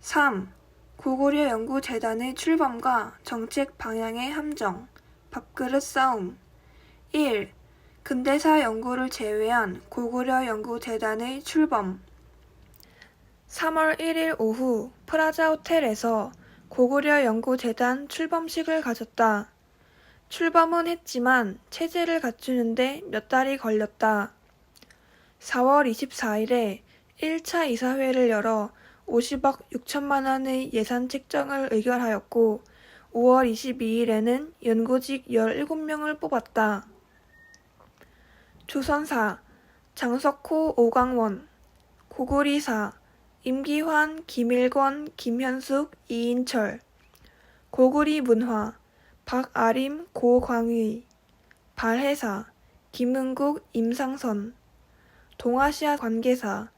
3. 고구려 연구재단의 출범과 정책 방향의 함정, 밥그릇 싸움. 1. 근대사 연구를 제외한 고구려 연구재단의 출범. 3월 1일 오후 프라자 호텔에서 고구려 연구재단 출범식을 가졌다. 출범은 했지만 체제를 갖추는데 몇 달이 걸렸다. 4월 24일에 1차 이사회를 열어 50억 6천만 원의 예산 책정을 의결하였고 5월 22일에는 연구직 17명을 뽑았다. 조선사 장석호 오광원, 고구리사 임기환 김일권 김현숙 이인철, 고구리 문화 박아림 고광의, 발해사 김은국 임상선, 동아시아 관계사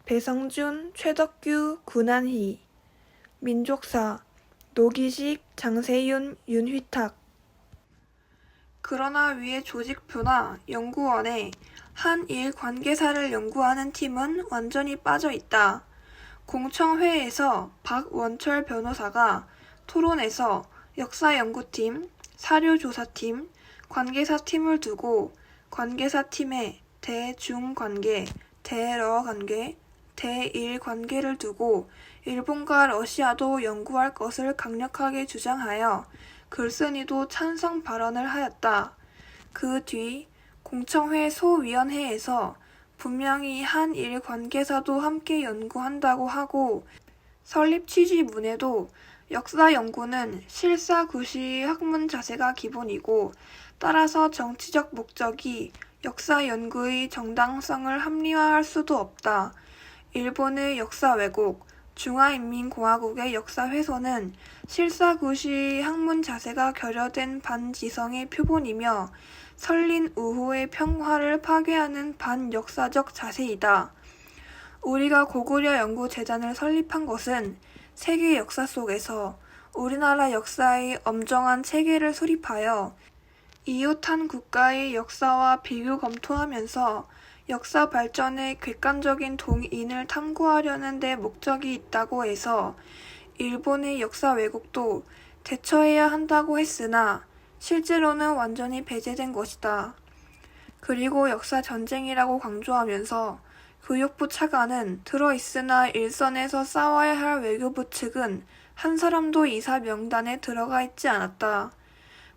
배성준 최덕규 군한희, 민족사 노기식 장세윤 윤휘탁. 그러나 위의 조직표나 연구원에 한일 관계사를 연구하는 팀은 완전히 빠져 있다. 공청회에서 박원철 변호사가 토론에서 역사연구팀, 사료조사팀, 관계사팀을 두고 관계사팀에 대중관계, 대러관계, 대일관계를 두고 일본과 러시아도 연구할 것을 강력하게 주장하여 글쓴이도 찬성 발언을 하였다. 그 뒤 공청회 소위원회에서 분명히 한일 관계사도 함께 연구한다고 하고 설립 취지문에도 역사 연구는 실사구시 학문 자세가 기본이고 따라서 정치적 목적이 역사 연구의 정당성을 합리화할 수도 없다. 일본의 역사 왜곡, 중화인민공화국의 역사 훼손은 실사구시 학문 자세가 결여된 반지성의 표본이며 설린 우호의 평화를 파괴하는 반역사적 자세이다. 우리가 고구려 연구재단을 설립한 것은 세계 역사 속에서 우리나라 역사의 엄정한 체계를 수립하여 이웃한 국가의 역사와 비교 검토하면서 역사 발전의 객관적인 동인을 탐구하려는 데 목적이 있다고 해서 일본의 역사 왜곡도 대처해야 한다고 했으나 실제로는 완전히 배제된 것이다. 그리고 역사 전쟁이라고 강조하면서 교육부 차관은 들어있으나 일선에서 싸워야 할 외교부 측은 한 사람도 이사 명단에 들어가 있지 않았다.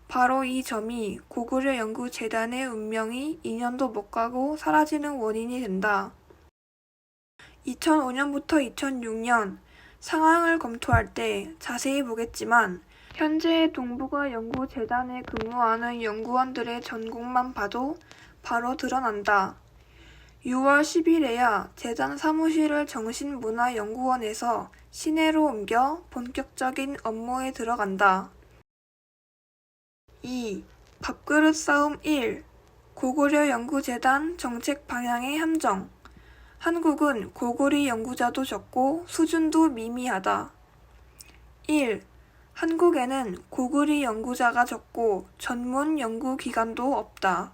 바로 이 점이 고구려 연구재단의 운명이 2년도 못 가고 사라지는 원인이 된다. 2005년부터 2006년 상황을 검토할 때 자세히 보겠지만 현재의 동북아 연구재단에 근무하는 연구원들의 전공만 봐도 바로 드러난다. 6월 10일에야 재단 사무실을 정신문화연구원에서 시내로 옮겨 본격적인 업무에 들어간다. 2. 밥그릇 싸움 1. 고구려 연구재단 정책 방향의 함정. 한국은 고구리 연구자도 적고 수준도 미미하다. 1. 한국에는 고구리 연구자가 적고 전문 연구기관도 없다.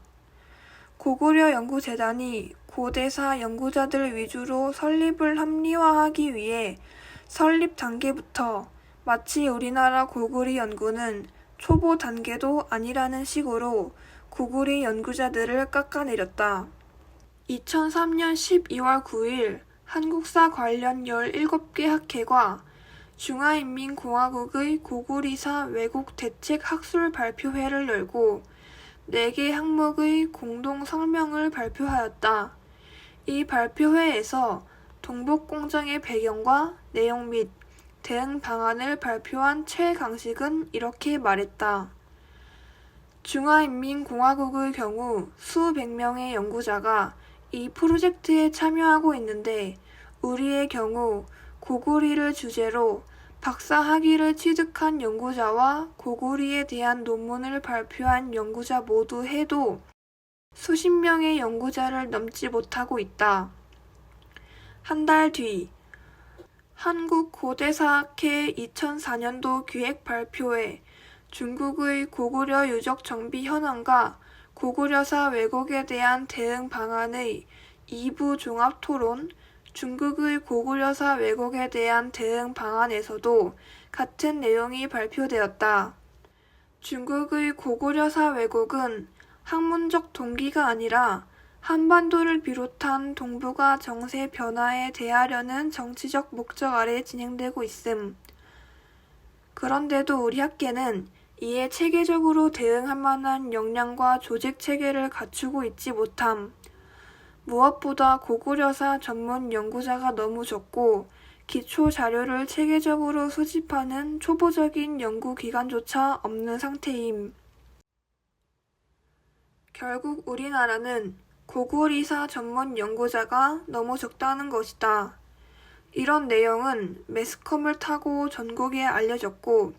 고구려 연구재단이 고대사 연구자들 위주로 설립을 합리화하기 위해 설립 단계부터 마치 우리나라 고구리 연구는 초보 단계도 아니라는 식으로 고구리 연구자들을 깎아내렸다. 2003년 12월 9일 한국사 관련 17개 학회과 중화인민공화국의 고구리사 왜곡 대책 학술 발표회를 열고 4개 항목의 공동 성명을 발표하였다. 이 발표회에서 동북공정의 배경과 내용 및 대응 방안을 발표한 최강식은 이렇게 말했다. 중화인민공화국의 경우 수백 명의 연구자가 이 프로젝트에 참여하고 있는데 우리의 경우 고구리를 주제로 박사 학위를 취득한 연구자와 고구리에 대한 논문을 발표한 연구자 모두 해도 수십 명의 연구자를 넘지 못하고 있다. 한 달 뒤 한국고대사학회 2004년도 기획 발표회 중국의 고구려 유적 정비 현황과 고구려사 왜곡에 대한 대응 방안의 2부 종합 토론 중국의 고구려사 왜곡에 대한 대응 방안에서도 같은 내용이 발표되었다. 중국의 고구려사 왜곡은 학문적 동기가 아니라 한반도를 비롯한 동북아 정세 변화에 대하려는 정치적 목적 아래 진행되고 있음. 그런데도 우리 학계는 이에 체계적으로 대응할 만한 역량과 조직 체계를 갖추고 있지 못함. 무엇보다 고구려사 전문 연구자가 너무 적고 기초 자료를 체계적으로 수집하는 초보적인 연구기관조차 없는 상태임. 결국 우리나라는 고구리사 전문 연구자가 너무 적다는 것이다. 이런 내용은 매스컴을 타고 전국에 알려졌고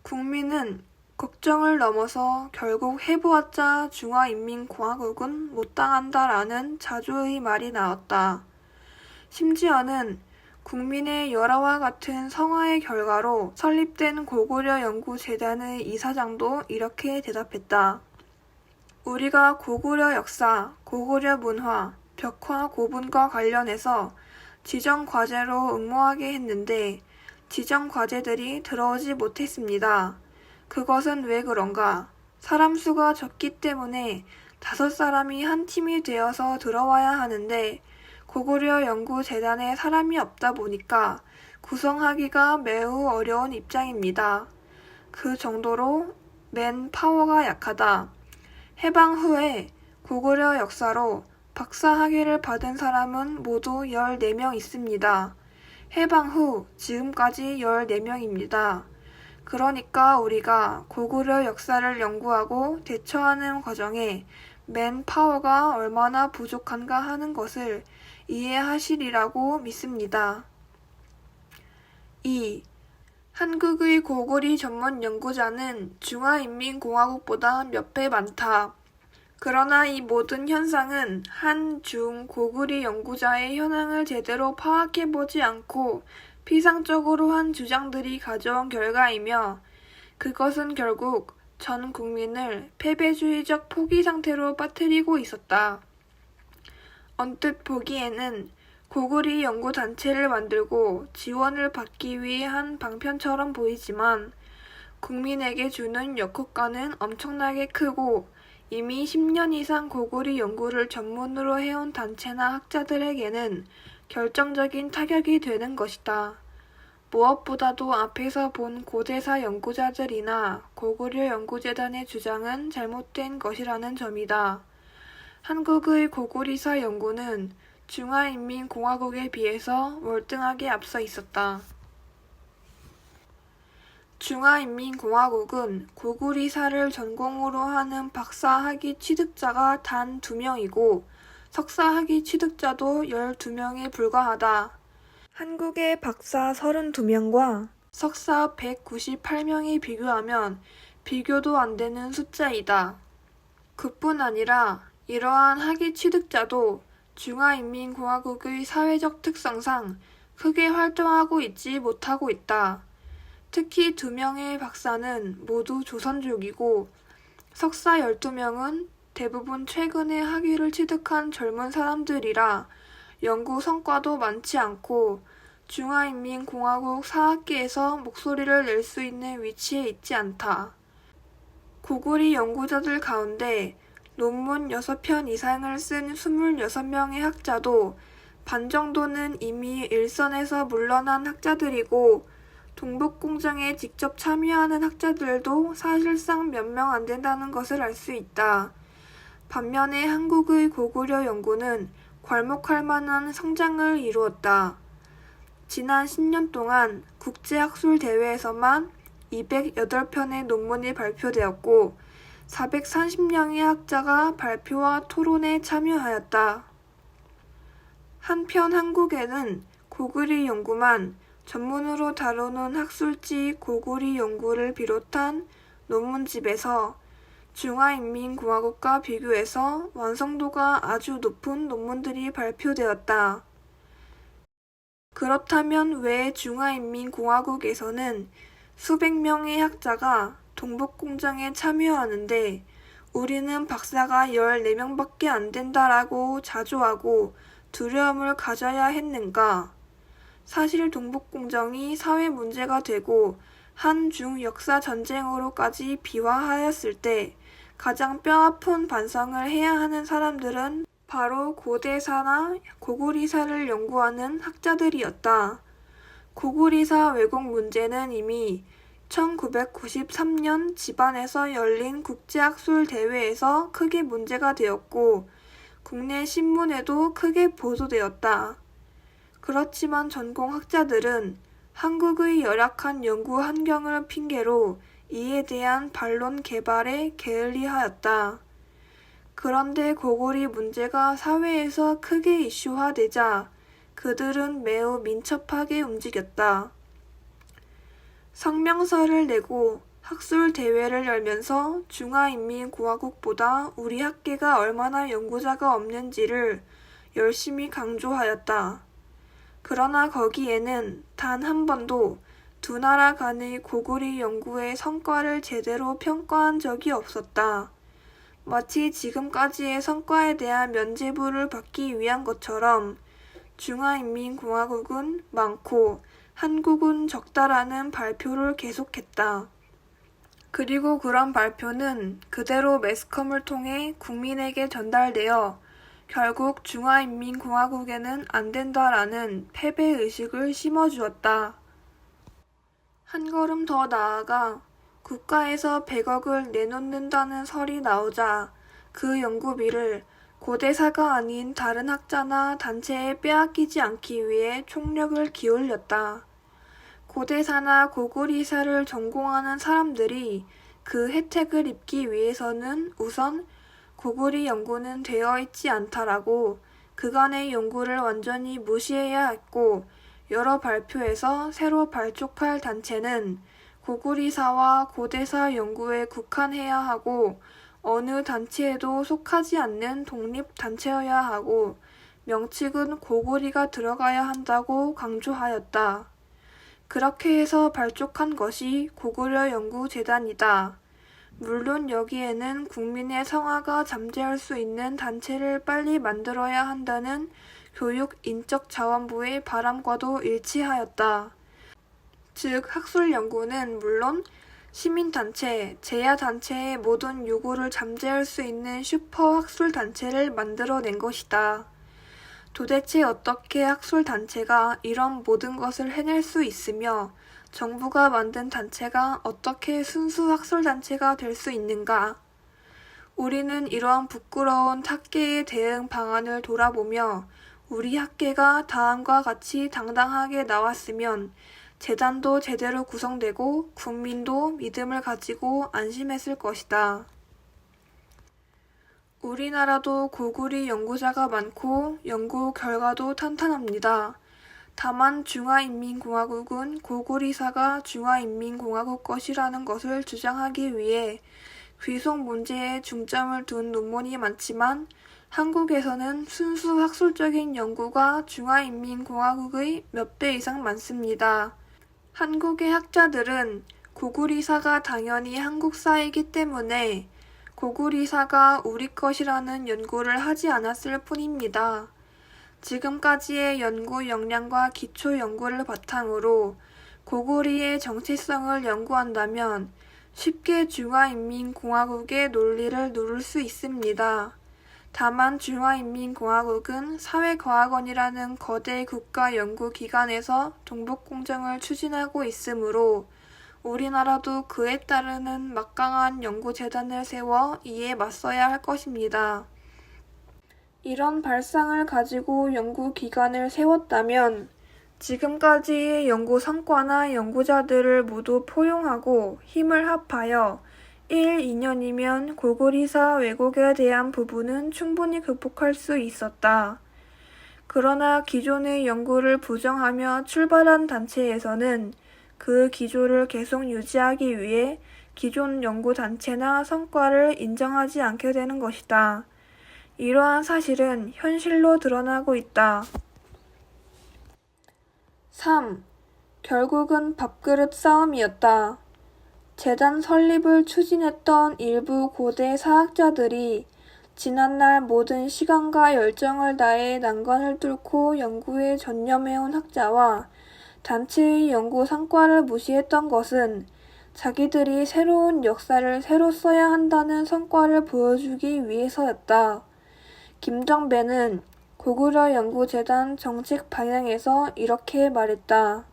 국민은 걱정을 넘어서 결국 해보았자 중화인민공화국은 못 당한다라는 자조의 말이 나왔다. 심지어는 국민의 열화와 같은 성화의 결과로 설립된 고구려 연구재단의 이사장도 이렇게 대답했다. 우리가 고구려 역사, 고구려 문화, 벽화 고분과 관련해서 지정 과제로 응모하게 했는데 지정 과제들이 들어오지 못했습니다. 그것은 왜 그런가? 사람 수가 적기 때문에 5사람이 한 팀이 되어서 들어와야 하는데 고구려 연구재단에 사람이 없다 보니까 구성하기가 매우 어려운 입장입니다. 그 정도로 맨파워가 약하다. 해방 후에 고구려 역사로 박사 학위를 받은 사람은 모두 14명 있습니다. 해방 후 지금까지 14명입니다. 그러니까 우리가 고구려 역사를 연구하고 대처하는 과정에 맨파워가 얼마나 부족한가 하는 것을 이해하시리라고 믿습니다. 2. 한국의 고구리 전문 연구자는 중화인민공화국보다 몇 배 많다. 그러나 이 모든 현상은 한, 중, 고구리 연구자의 현황을 제대로 파악해보지 않고 피상적으로 한 주장들이 가져온 결과이며 그것은 결국 전 국민을 패배주의적 포기 상태로 빠뜨리고 있었다. 언뜻 보기에는 고구리 연구단체를 만들고 지원을 받기 위해 한 방편처럼 보이지만 국민에게 주는 역효과는 엄청나게 크고 이미 10년 이상 고구리 연구를 전문으로 해온 단체나 학자들에게는 결정적인 타격이 되는 것이다. 무엇보다도 앞에서 본 고대사 연구자들이나 고구려 연구재단의 주장은 잘못된 것이라는 점이다. 한국의 고구리사 연구는 중화인민공화국에 비해서 월등하게 앞서 있었다. 중화인민공화국은 고구리사를 전공으로 하는 박사학위 취득자가 단 2명이고 석사학위 취득자도 12명에 불과하다. 한국의 박사 32명과 석사 198명이 비교하면 비교도 안 되는 숫자이다. 그뿐 아니라 이러한 학위 취득자도 중화인민공화국의 사회적 특성상 크게 활동하고 있지 못하고 있다. 특히 2명의 박사는 모두 조선족이고 석사 12명은 대부분 최근에 학위를 취득한 젊은 사람들이라 연구 성과도 많지 않고 중화인민공화국 사학계에서 목소리를 낼 수 있는 위치에 있지 않다. 고구리 연구자들 가운데 논문 6편 이상을 쓴 26명의 학자도 반 정도는 이미 일선에서 물러난 학자들이고 동북공정에 직접 참여하는 학자들도 사실상 몇 명 안 된다는 것을 알 수 있다. 반면에 한국의 고구려 연구는 괄목할 만한 성장을 이루었다. 지난 10년 동안 국제학술대회에서만 208편의 논문이 발표되었고 430명의 학자가 발표와 토론에 참여하였다. 한편 한국에는 고구리 연구만 전문으로 다루는 학술지 고구리 연구를 비롯한 논문집에서 중화인민공화국과 비교해서 완성도가 아주 높은 논문들이 발표되었다. 그렇다면 왜 중화인민공화국에서는 수백 명의 학자가 동북공정에 참여하는데 우리는 박사가 14명밖에 안 된다라고 자조하고 두려움을 가져야 했는가? 사실 동북공정이 사회 문제가 되고 한중 역사 전쟁으로까지 비화하였을 때 가장 뼈아픈 반성을 해야 하는 사람들은 바로 고대사나 고구리사를 연구하는 학자들이었다. 고구리사 왜곡 문제는 이미 1993년 지반에서 열린 국제학술대회에서 크게 문제가 되었고 국내 신문에도 크게 보도되었다. 그렇지만 전공학자들은 한국의 열악한 연구 환경을 핑계로 이에 대한 반론 개발에 게을리하였다. 그런데 고구리 문제가 사회에서 크게 이슈화되자 그들은 매우 민첩하게 움직였다. 성명서를 내고 학술대회를 열면서 중화인민공화국보다 우리 학계가 얼마나 연구자가 없는지를 열심히 강조하였다. 그러나 거기에는 단 한 번도 두 나라 간의 고구리 연구의 성과를 제대로 평가한 적이 없었다. 마치 지금까지의 성과에 대한 면죄부를 받기 위한 것처럼 중화인민공화국은 많고 한국은 적다라는 발표를 계속했다. 그리고 그런 발표는 그대로 매스컴을 통해 국민에게 전달되어 결국 중화인민공화국에는 안 된다라는 패배의식을 심어주었다. 한 걸음 더 나아가 국가에서 100억을 내놓는다는 설이 나오자 그 연구비를 고대사가 아닌 다른 학자나 단체에 빼앗기지 않기 위해 총력을 기울였다. 고대사나 고구리사를 전공하는 사람들이 그 혜택을 입기 위해서는 우선 고구리 연구는 되어 있지 않다라고 그간의 연구를 완전히 무시해야 했고 여러 발표에서 새로 발족할 단체는 고구리사와 고대사 연구에 국한해야 하고 어느 단체에도 속하지 않는 독립단체여야 하고 명칭은 고구리가 들어가야 한다고 강조하였다. 그렇게 해서 발족한 것이 고구려 연구재단이다. 물론 여기에는 국민의 성화가 잠재울 수 있는 단체를 빨리 만들어야 한다는 교육인적자원부의 바람과도 일치하였다. 즉 학술연구는 물론 시민단체, 제야단체의 모든 요구를 잠재울 수 있는 슈퍼 학술단체를 만들어낸 것이다. 도대체 어떻게 학술단체가 이런 모든 것을 해낼 수 있으며 정부가 만든 단체가 어떻게 순수 학술단체가 될 수 있는가? 우리는 이러한 부끄러운 학계의 대응 방안을 돌아보며 우리 학계가 다음과 같이 당당하게 나왔으면 재단도 제대로 구성되고 국민도 믿음을 가지고 안심했을 것이다. 우리나라도 고구리 연구자가 많고 연구 결과도 탄탄합니다. 다만 중화인민공화국은 고구리사가 중화인민공화국 것이라는 것을 주장하기 위해 귀속 문제에 중점을 둔 논문이 많지만 한국에서는 순수 학술적인 연구가 중화인민공화국의 몇 배 이상 많습니다. 한국의 학자들은 고구리사가 당연히 한국사이기 때문에 고구리사가 우리 것이라는 연구를 하지 않았을 뿐입니다. 지금까지의 연구 역량과 기초 연구를 바탕으로 고구리의 정체성을 연구한다면 쉽게 중화인민공화국의 논리를 누를 수 있습니다. 다만 중화인민공화국은 사회과학원이라는 거대 국가 연구기관에서 동북공정을 추진하고 있으므로 우리나라도 그에 따르는 막강한 연구재단을 세워 이에 맞서야 할 것입니다. 이런 발상을 가지고 연구기관을 세웠다면 지금까지의 연구 성과나 연구자들을 모두 포용하고 힘을 합하여 1, 2년이면 고구리사 왜곡에 대한 부분은 충분히 극복할 수 있었다. 그러나 기존의 연구를 부정하며 출발한 단체에서는 그 기조를 계속 유지하기 위해 기존 연구단체나 성과를 인정하지 않게 되는 것이다. 이러한 사실은 현실로 드러나고 있다. 3. 결국은 밥그릇 싸움이었다. 재단 설립을 추진했던 일부 고대 사학자들이 지난날 모든 시간과 열정을 다해 난관을 뚫고 연구에 전념해온 학자와 단체의 연구 성과를 무시했던 것은 자기들이 새로운 역사를 새로 써야 한다는 성과를 보여주기 위해서였다. 김정배는 고구려 연구재단 정책 방향에서 이렇게 말했다.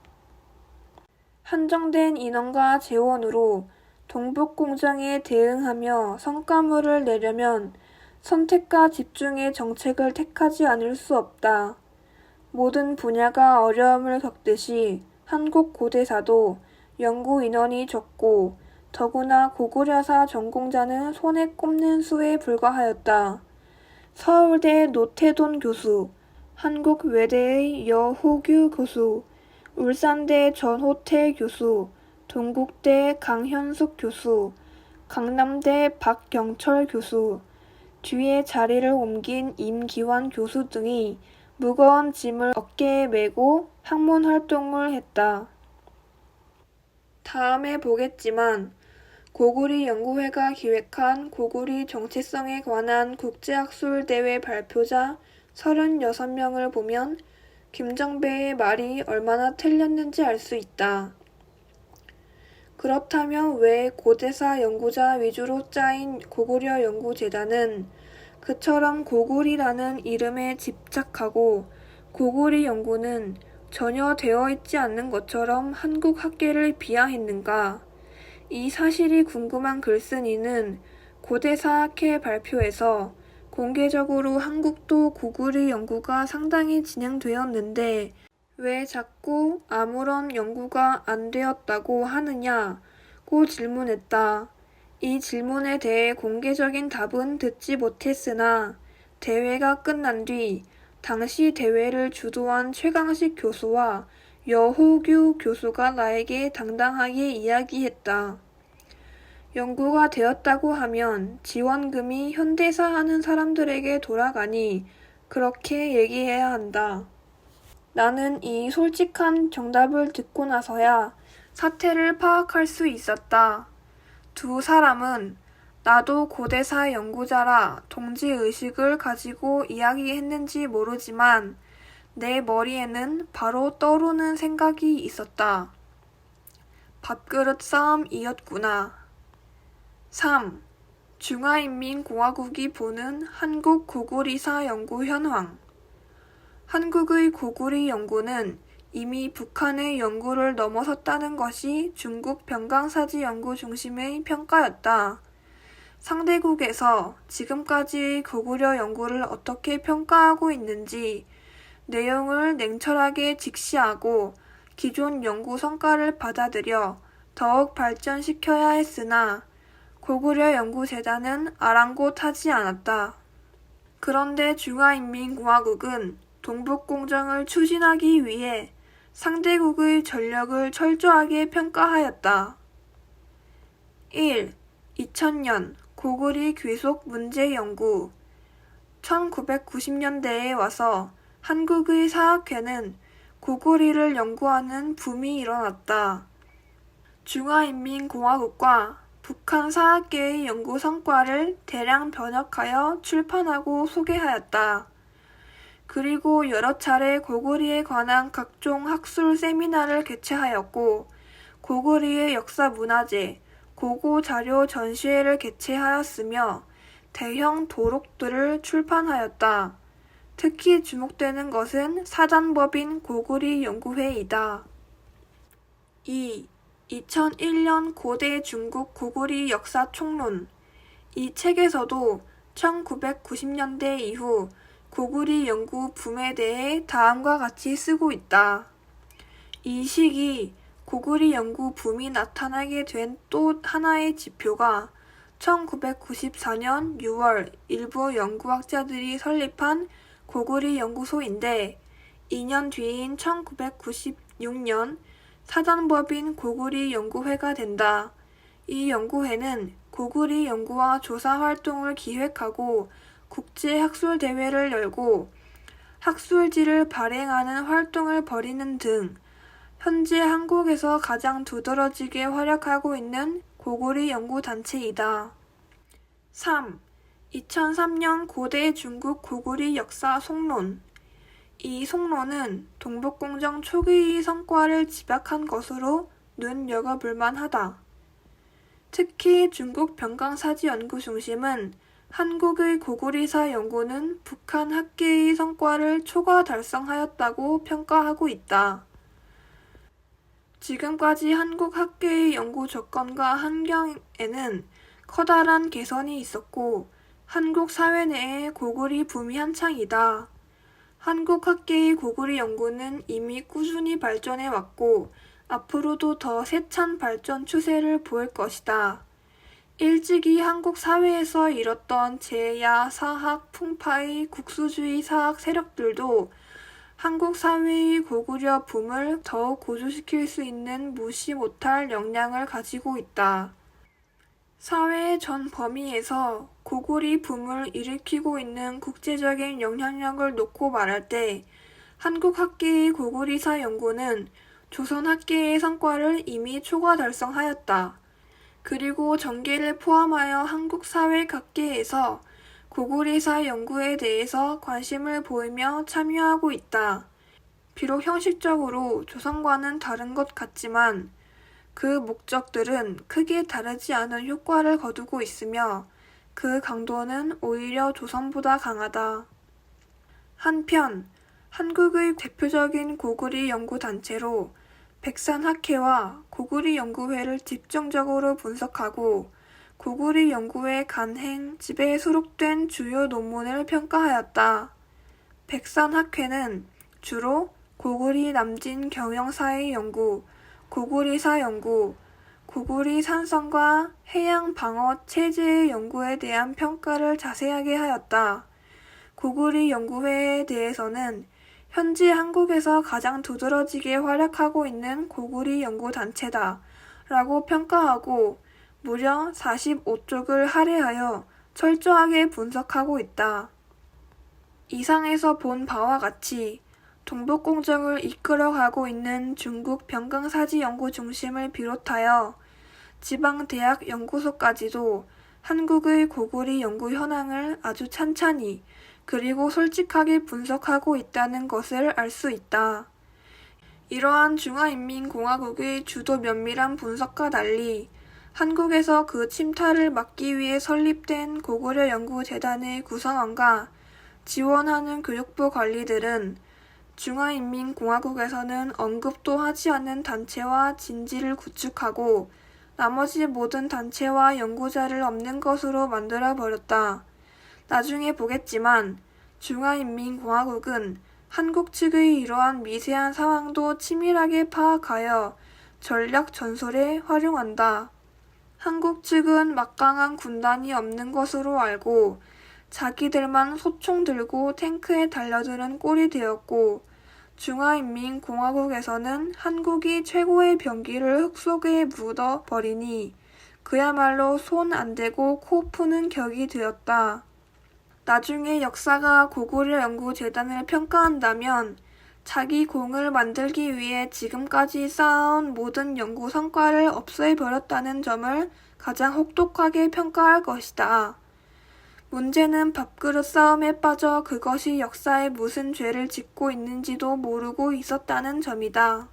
한정된 인원과 재원으로 동북공정에 대응하며 성과물을 내려면 선택과 집중의 정책을 택하지 않을 수 없다. 모든 분야가 어려움을 겪듯이 한국 고대사도 연구 인원이 적고 더구나 고구려사 전공자는 손에 꼽는 수에 불과하였다. 서울대 노태돈 교수, 한국외대의 여호규 교수, 울산대 전호태 교수, 동국대 강현숙 교수, 강남대 박경철 교수, 뒤에 자리를 옮긴 임기환 교수 등이 무거운 짐을 어깨에 메고 학문 활동을 했다. 다음에 보겠지만 고구리 연구회가 기획한 고구리 정체성에 관한 국제학술대회 발표자 36명을 보면 김정배의 말이 얼마나 틀렸는지 알 수 있다. 그렇다면 왜 고대사 연구자 위주로 짜인 고구려 연구재단은 그처럼 고구리라는 이름에 집착하고 고구리 연구는 전혀 되어 있지 않는 것처럼 한국 학계를 비하했는가? 이 사실이 궁금한 글쓴이는 고대사학회 발표에서 공개적으로 한국도 고구리 연구가 상당히 진행되었는데 왜 자꾸 아무런 연구가 안 되었다고 하느냐고 질문했다. 이 질문에 대해 공개적인 답은 듣지 못했으나 대회가 끝난 뒤 당시 대회를 주도한 최강식 교수와 여호규 교수가 나에게 당당하게 이야기했다. 연구가 되었다고 하면 지원금이 현대사 하는 사람들에게 돌아가니 그렇게 얘기해야 한다. 나는 이 솔직한 정답을 듣고 나서야 사태를 파악할 수 있었다. 두 사람은 나도 고대사 연구자라 동지의식을 가지고 이야기했는지 모르지만 내 머리에는 바로 떠오르는 생각이 있었다. 밥그릇 싸움이었구나. 3. 중화인민공화국이 보는 한국 고구리사 연구 현황. 한국의 고구리 연구는 이미 북한의 연구를 넘어섰다는 것이 중국 병강사지 연구 중심의 평가였다. 상대국에서 지금까지의 고구려 연구를 어떻게 평가하고 있는지 내용을 냉철하게 직시하고 기존 연구 성과를 받아들여 더욱 발전시켜야 했으나 고구려 연구재단은 아랑곳하지 않았다. 그런데 중화인민공화국은 동북공정을 추진하기 위해 상대국의 전력을 철저하게 평가하였다. 1. 2000년 고구리 귀속 문제 연구. 1990년대에 와서 한국의 사학회는 고구리를 연구하는 붐이 일어났다. 중화인민공화국과 북한 사학계의 연구 성과를 대량 번역하여 출판하고 소개하였다. 그리고 여러 차례 고구리에 관한 각종 학술 세미나를 개최하였고 고구리의 역사문화재, 고고자료 전시회를 개최하였으며 대형 도록들을 출판하였다. 특히 주목되는 것은 사단법인 고구리 연구회이다. 2. 2001년 고대 중국 고구리 역사 총론. 이 책에서도 1990년대 이후 고구리 연구 붐에 대해 다음과 같이 쓰고 있다. 이 시기 고구리 연구 붐이 나타나게 된 또 하나의 지표가 1994년 6월 일부 연구학자들이 설립한 고구리 연구소인데 2년 뒤인 1996년 사단법인 고구리 연구회가 된다. 이 연구회는 고구리 연구와 조사 활동을 기획하고 국제학술대회를 열고 학술지를 발행하는 활동을 벌이는 등 현재 한국에서 가장 두드러지게 활약하고 있는 고구리 연구단체이다. 3. 2003년 고대 중국 고구리 역사 속론. 이 속론은 동북공정 초기의 성과를 집약한 것으로 눈여겨볼 만하다. 특히 중국 병강사지 연구 중심은 한국의 고구리사 연구는 북한 학계의 성과를 초과 달성하였다고 평가하고 있다. 지금까지 한국 학계의 연구 조건과 환경에는 커다란 개선이 있었고 한국 사회 내에 고구리 붐이 한창이다. 한국 학계의 고구리 연구는 이미 꾸준히 발전해 왔고 앞으로도 더 세찬 발전 추세를 보일 것이다. 일찍이 한국 사회에서 일었던 재야, 사학, 풍파의 국수주의 사학 세력들도 한국 사회의 고구려 붐을 더욱 고조시킬 수 있는 무시 못할 역량을 가지고 있다. 사회의 전 범위에서 고구리 붐을 일으키고 있는 국제적인 영향력을 놓고 말할 때 한국 학계의 고구리사 연구는 조선 학계의 성과를 이미 초과 달성하였다. 그리고 전계를 포함하여 한국 사회 각계에서 고구리사 연구에 대해서 관심을 보이며 참여하고 있다. 비록 형식적으로 조선과는 다른 것 같지만 그 목적들은 크게 다르지 않은 효과를 거두고 있으며 그 강도는 오히려 조선보다 강하다. 한편 한국의 대표적인 고구리 연구단체로 백산학회와 고구리 연구회를 집중적으로 분석하고 고구리 연구회 간행집에 수록된 주요 논문을 평가하였다. 백산학회는 주로 고구리 남진 경영사의 연구, 고구리사 연구, 고구리 산성과 해양 방어 체제의 연구에 대한 평가를 자세하게 하였다. 고구리 연구회에 대해서는 현재 한국에서 가장 두드러지게 활약하고 있는 고구리 연구단체다 라고 평가하고 무려 45쪽을 할애하여 철저하게 분석하고 있다. 이상에서 본 바와 같이 동북공정을 이끌어가고 있는 중국 병강사지 연구 중심을 비롯하여 지방대학 연구소까지도 한국의 고구리 연구 현황을 아주 찬찬히 그리고 솔직하게 분석하고 있다는 것을 알 수 있다. 이러한 중화인민공화국의 주도 면밀한 분석과 달리 한국에서 그 침탈을 막기 위해 설립된 고구려 연구재단의 구성원과 지원하는 교육부 관리들은 중화인민공화국에서는 언급도 하지 않는 단체와 진지를 구축하고 나머지 모든 단체와 연구자를 없는 것으로 만들어버렸다. 나중에 보겠지만 중화인민공화국은 한국 측의 이러한 미세한 상황도 치밀하게 파악하여 전략 전술에 활용한다. 한국 측은 막강한 군단이 없는 것으로 알고 자기들만 소총 들고 탱크에 달려드는 꼴이 되었고 중화인민공화국에서는 한국이 최고의 병기를 흙 속에 묻어버리니 그야말로 손 안 대고 코 푸는 격이 되었다. 나중에 역사가 고구려 연구재단을 평가한다면 자기 공을 만들기 위해 지금까지 쌓아온 모든 연구 성과를 없애버렸다는 점을 가장 혹독하게 평가할 것이다. 문제는 밥그릇 싸움에 빠져 그것이 역사에 무슨 죄를 짓고 있는지도 모르고 있었다는 점이다.